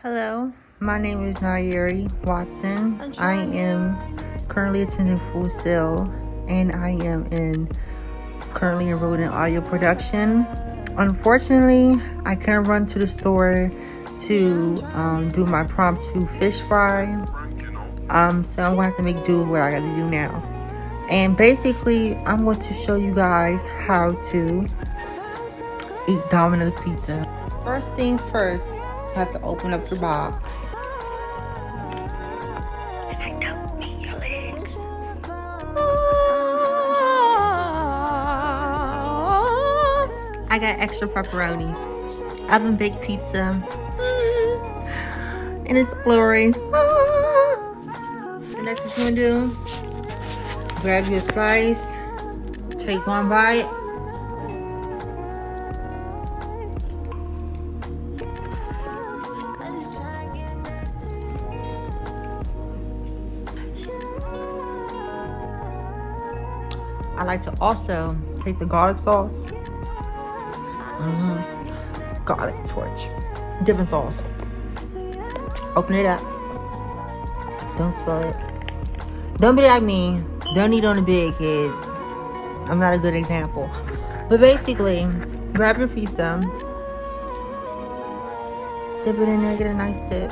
Hello, my name is Nayeri Watson. I am currently attending Full Sail, and I am currently enrolled in audio production. Unfortunately, I couldn't run to the store to do my prompt to fish fry. So I'm going to have to make do with what I got to do now. And basically, I'm going to show you guys how to eat Domino's pizza. First things first, you have to open up your box. And I don't need your legs. I got extra pepperoni. Oven baked pizza. In its glory. The next what you're gonna do, grab your slice, take one bite. I like to also take the garlic sauce. Garlic torch. Dipping sauce. Open it up. Don't spill it. Don't be like me. Don't eat on the big, kids. I'm not a good example. But basically, grab your pizza. Dip it in there, get a nice dip.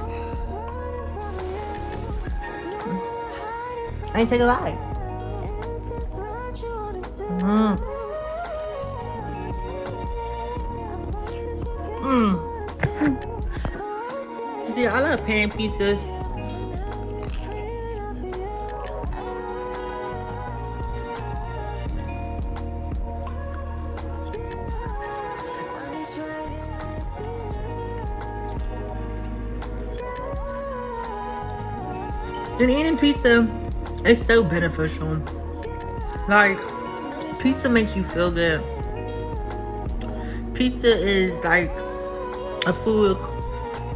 And take a bite. See, I love pan pizzas. And eating pizza is so beneficial. Like, pizza makes you feel good. Pizza is like a food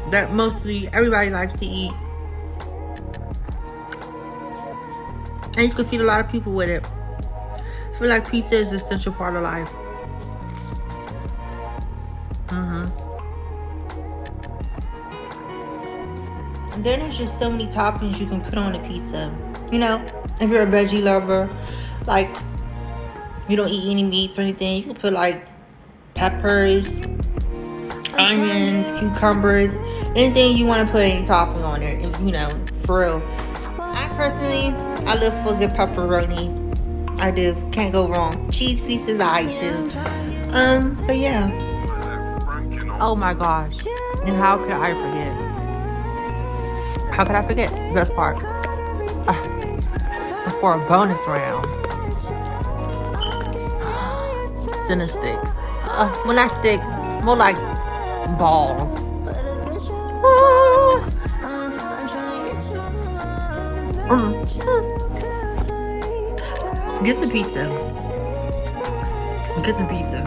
that mostly everybody likes to eat. And you can feed a lot of people with it. I feel like pizza is an essential part of life. And then there's just so many toppings you can put on a pizza. You know, if you're a veggie lover, like you don't eat any meats or anything, you can put like peppers, onions, cucumbers, anything you want to put any topping on it, you know, for real. I personally, I live for good pepperoni. I do. Can't go wrong. Cheese pieces, I do. But yeah. Oh my gosh. And how could I forget? How could I forget? Best part. For a bonus round. Dinner stick. When I stick, more like balls. Get the pizza. Get the pizza.